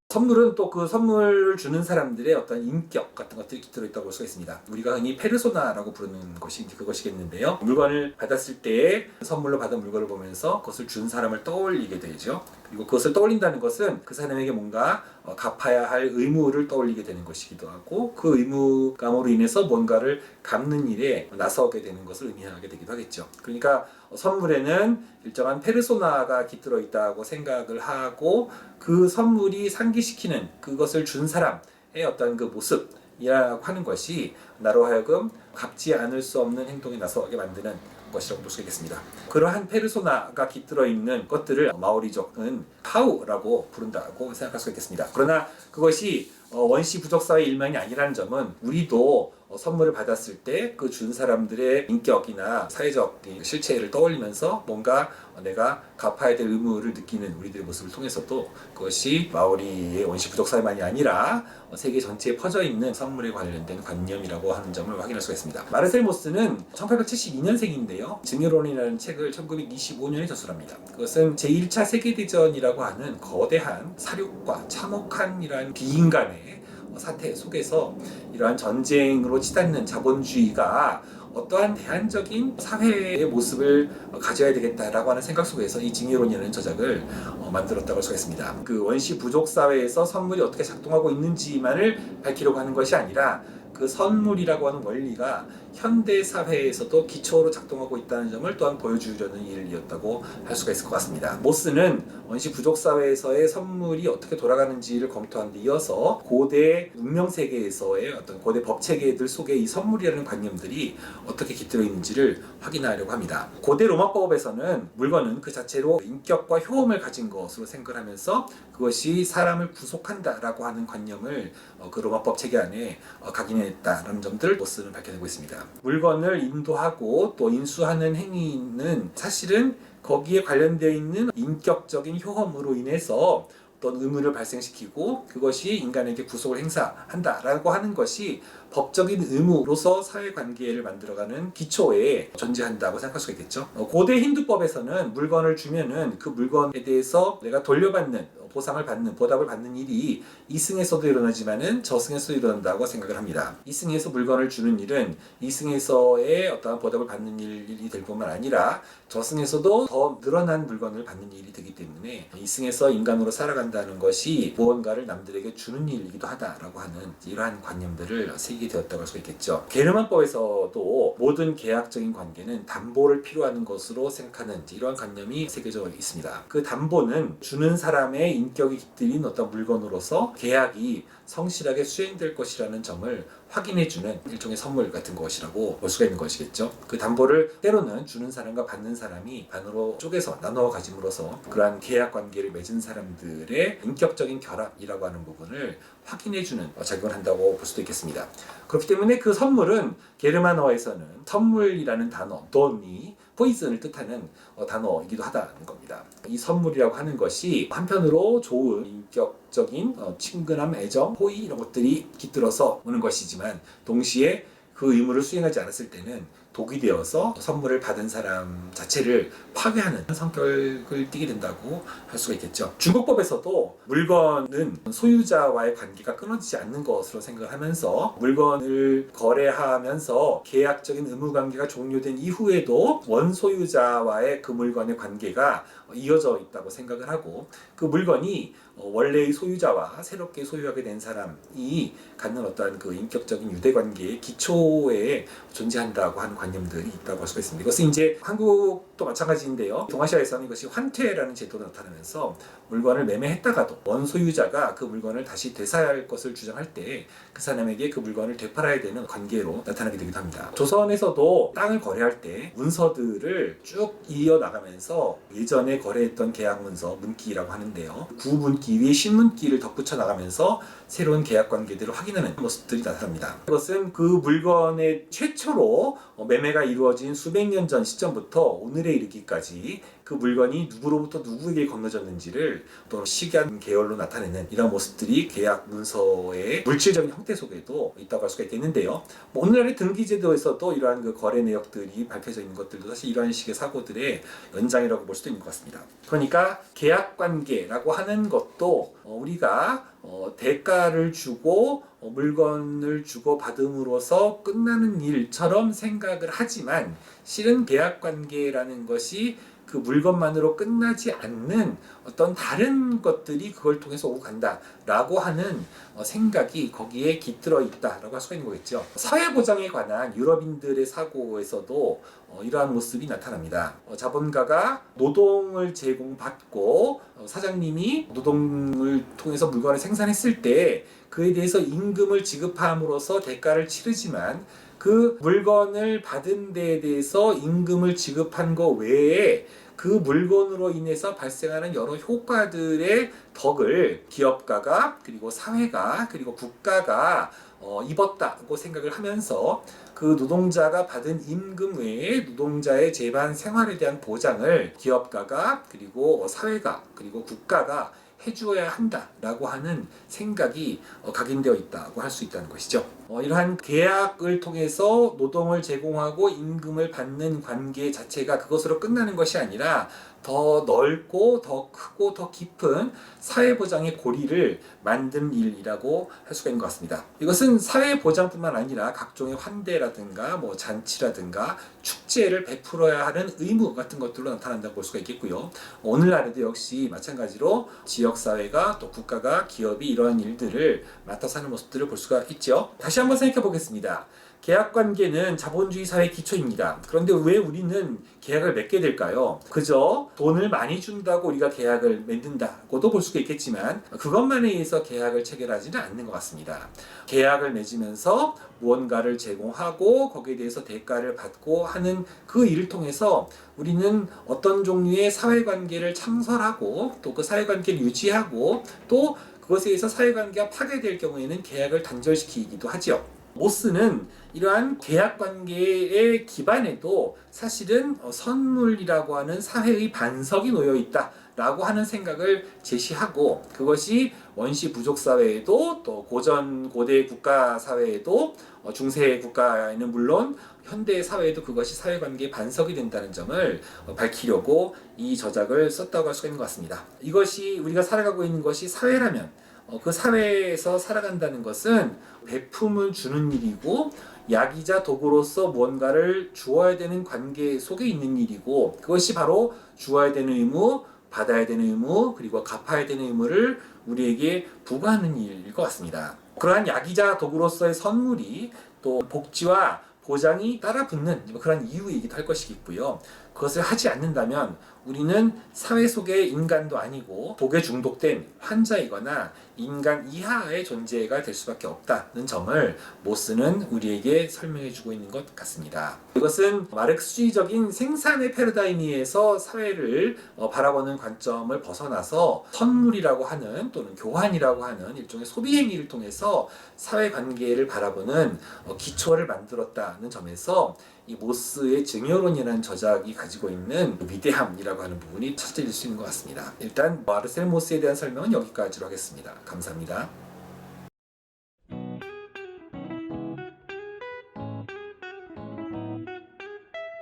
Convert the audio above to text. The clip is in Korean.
선물은 또 그 선물을 주는 사람들의 어떤 인격 같은 것들이 깃들어 있다고 볼 수가 있습니다. 우리가 흔히 페르소나라고 부르는 것이 이제 그것이겠는데요. 물건을 받았을 때 선물로 받은 물건을 보면서 그것을 준 사람을 떠올리게 되죠. 그리고 그것을 떠올린다는 것은 그 사람에게 뭔가 갚아야 할 의무를 떠올리게 되는 것이기도 하고, 그 의무감으로 인해서 뭔가를 갚는 일에 나서게 되는 것을 의미하게 되기도 하겠죠. 그러니까 선물에는 일정한 페르소나가 깃들어 있다고 생각을 하고, 그 선물이 상기시키는 그것을 준 사람의 어떤 그 모습이라고 하는 것이 나로 하여금 갚지 않을 수 없는 행동에 나서게 만드는 것이라고 볼 수 있겠습니다. 그러한 페르소나가 깃들어 있는 것들을 마오리족은 파우라고 부른다고 생각할 수 있겠습니다. 그러나 그것이 원시 부족 사회의 일만이 아니라는 점은, 우리도 선물을 받았을 때 그 준 사람들의 인격이나 사회적 실체를 떠올리면서 뭔가 내가 갚아야 될 의무를 느끼는 우리들의 모습을 통해서도 그것이 마오리의 원시 부족 사회만이 아니라 세계 전체에 퍼져 있는 선물에 관련된 관념이라고 하는 점을 확인할 수가 있습니다. 마르셀 모스는 1872년생인데요. 증여론이라는 책을 1925년에 저술합니다. 그것은 제1차 세계대전이라고 하는 거대한 사륙과 참혹한이라는 비인간의 사태 속에서 이러한 전쟁으로 치닫는 자본주의가 어떠한 대안적인 사회의 모습을 가져야 되겠다라고 하는 생각 속에서 이 증여론이라는 저작을 만들었다고 할 수가 있습니다. 그 원시 부족 사회에서 선물이 어떻게 작동하고 있는지만을 밝히려고 하는 것이 아니라, 그 선물이라고 하는 원리가 현대 사회에서도 기초로 작동하고 있다는 점을 또한 보여주려는 일이었다고 할 수가 있을 것 같습니다. 모스는 원시 부족 사회에서의 선물이 어떻게 돌아가는지를 검토한 데 이어서 고대 문명 세계에서의 어떤 고대 법 체계들 속에 이 선물이라는 관념들이 어떻게 깃들어 있는지를 확인하려고 합니다. 고대 로마법에서는 물건은 그 자체로 인격과 효험을 가진 것으로 생각을 하면서 그것이 사람을 구속한다라고 하는 관념을 그 로마법 체계 안에 각인했다라는 점들을 모스는 밝혀내고 있습니다. 물건을 인도하고 또 인수하는 행위는 사실은 거기에 관련되어 있는 인격적인 효험으로 인해서 어떤 의무를 발생시키고 그것이 인간에게 구속을 행사한다라고 하는 것이 법적인 의무로서 사회관계를 만들어가는 기초에 존재한다고 생각할 수가 있겠죠. 고대 힌두법에서는 물건을 주면은 그 물건에 대해서 내가 돌려받는, 보상을 받는, 보답을 받는 일이 이승에서도 일어나지만은 저승에서도 일어난다고 생각을 합니다. 이승에서 물건을 주는 일은 이승에서의 어떠한 보답을 받는 일이 될 뿐만 아니라 저승에서도 더 늘어난 물건을 받는 일이 되기 때문에 이승에서 인간으로 살아간다는 것이 무언가를 남들에게 주는 일이기도 하다라고 하는 이러한 관념들을 새기게 되었다고 할 수 있겠죠. 게르만법에서도 모든 계약적인 관계는 담보를 필요하는 것으로 생각하는 이러한 관념이 새겨져 있습니다. 그 담보는 주는 사람의 인격이 깃들인 어떤 물건으로서 계약이 성실하게 수행될 것이라는 점을 확인해주는 일종의 선물 같은 것이라고 볼 수가 있는 것이겠죠. 그 담보를 때로는 주는 사람과 받는 사람이 반으로 쪼개서 나누어 가짐으로써 그러한 계약 관계를 맺은 사람들의 인격적인 결합이라고 하는 부분을 확인해주는 작용을 한다고 볼 수도 있겠습니다. 그렇기 때문에 그 선물은 게르만어에서는 선물이라는 단어, 돈이 포이즌을 뜻하는 단어이기도 하다는 겁니다. 이 선물이라고 하는 것이 한편으로 좋은 인격적인 친근함, 애정, 호의 이런 것들이 깃들어서 오는 것이지만 동시에 그 의무를 수행하지 않았을 때는 독이 되어서 선물을 받은 사람 자체를 파괴하는 성격을 띠게 된다고 할 수가 있겠죠. 중국법에서도 물건은 소유자와의 관계가 끊어지지 않는 것으로 생각하면서 물건을 거래하면서 계약적인 의무 관계가 종료된 이후에도 원소유자와의 그 물건의 관계가 이어져 있다고 생각을 하고, 그 물건이 원래의 소유자와 새롭게 소유하게 된 사람이 갖는 어떠한 그 인격적인 유대관계의 기초에 존재한다고 하는 관념들이 있다고 할 수가 있습니다. 이것은 이제 한국도 마찬가지인데요. 동아시아에서는 이것이 환퇴라는 제도가 나타나면서 물건을 매매했다가도 원소유자가 그 물건을 다시 되사할 것을 주장할 때 그 사람에게 그 물건을 되팔아야 되는 관계로 나타나게 되기도 합니다. 조선에서도 땅을 거래할 때 문서들을 쭉 이어나가면서 예전에 거래했던 계약 문서, 문기라고 하는데요. 구문기 위에 신문기를 덧붙여 나가면서 새로운 계약 관계들을 확인하는 모습들이 나타납니다. 이것은 그 물건의 최초로 매매가 이루어진 수백 년 전 시점부터 오늘에 이르기까지 그 물건이 누구로부터 누구에게 건너졌는지를 또 시간 계열로 나타내는 이런 모습들이 계약 문서의 물질적인 형태 속에도 있다고 할 수가 있겠는데요. 오늘날의 등기제도에서도 이러한 그 거래 내역들이 밝혀져 있는 것들도 사실 이러한 식의 사고들의 연장이라고 볼 수도 있는 것 같습니다. 그러니까 계약 관계라고 하는 것도 우리가 대가를 주고 물건을 주고 받음으로써 끝나는 일처럼 생각을 하지만 실은 계약 관계라는 것이 그 물건만으로 끝나지 않는 어떤 다른 것들이 그걸 통해서 오고 간다라고 하는 생각이 거기에 깃들어 있다라고 할 수가 있는 거겠죠. 사회보장에 관한 유럽인들의 사고에서도 이러한 모습이 나타납니다. 자본가가 노동을 제공받고 사장님이 노동을 통해서 물건을 생산했을 때 그에 대해서 임금을 지급함으로써 대가를 치르지만 그 물건을 받은 데에 대해서 임금을 지급한 것 외에 그 물건으로 인해서 발생하는 여러 효과들의 덕을 기업가가 그리고 사회가 그리고 국가가 입었다고 생각을 하면서 그 노동자가 받은 임금 외에 노동자의 재반 생활에 대한 보장을 기업가가 그리고 사회가 그리고 국가가 해주어야 한다라고 하는 생각이 각인되어 있다고 할 수 있다는 것이죠. 이러한 계약을 통해서 노동을 제공하고 임금을 받는 관계 자체가 그것으로 끝나는 것이 아니라 더 넓고 더 크고 더 깊은 사회보장의 고리를 만든 일이라고 할 수가 있는 것 같습니다. 이것은 사회보장뿐만 아니라 각종의 환대라든가 잔치라든가 축제를 베풀어야 하는 의무 같은 것들로 나타난다고 볼 수가 있겠고요. 오늘날에도 역시 마찬가지로 지역사회가 또 국가가 기업이 이러한 일들을 맡아서 하는 모습들을 볼 수가 있죠. 다시 한번 생각해 보겠습니다. 계약관계는 자본주의 사회의 기초입니다. 그런데 왜 우리는 계약을 맺게 될까요? 그저 돈을 많이 준다고 우리가 계약을 맺는다고도 볼 수가 있겠지만 그것만에 의해서 계약을 체결하지는 않는 것 같습니다. 계약을 맺으면서 무언가를 제공하고 거기에 대해서 대가를 받고 하는 그 일을 통해서 우리는 어떤 종류의 사회관계를 창설하고 또 그 사회관계를 유지하고 또 그것에 의해서 사회관계가 파괴될 경우에는 계약을 단절시키기도 하죠. 모스는 이러한 계약관계의 기반에도 사실은 선물이라고 하는 사회의 반석이 놓여 있다라고 하는 생각을 제시하고 그것이 원시 부족 사회에도 또 고전 고대 국가 사회에도 중세 국가에는 물론 현대 사회에도 그것이 사회관계의 반석이 된다는 점을 밝히려고 이 저작을 썼다고 할 수가 있는 것 같습니다. 이것이 우리가 살아가고 있는 것이 사회라면 그 사회에서 살아간다는 것은 배품을 주는 일이고 약이자 도구로서 무언가를 주어야 되는 관계 속에 있는 일이고 그것이 바로 주어야 되는 의무, 받아야 되는 의무, 그리고 갚아야 되는 의무를 우리에게 부과하는 일일 것 같습니다. 그러한 약이자 도구로서의 선물이 또 복지와 보장이 따라붙는 그런 이유이기도 할 것이겠고요. 그것을 하지 않는다면 우리는 사회 속의 인간도 아니고 독에 중독된 환자이거나 인간 이하의 존재가 될 수밖에 없다는 점을 모스는 우리에게 설명해주고 있는 것 같습니다. 이것은 마르크스주의적인 생산의 패러다임에서 사회를 바라보는 관점을 벗어나서 선물이라고 하는 또는 교환이라고 하는 일종의 소비 행위를 통해서 사회관계를 바라보는 기초를 만들었다는 점에서 이 모스의 증여론이라는 저작이 가지고 있는 위대함이라고 하는 부분이 찾아질 수 있는 것 같습니다. 일단 마르셀 모스에 대한 설명은 여기까지로 하겠습니다. 감사합니다.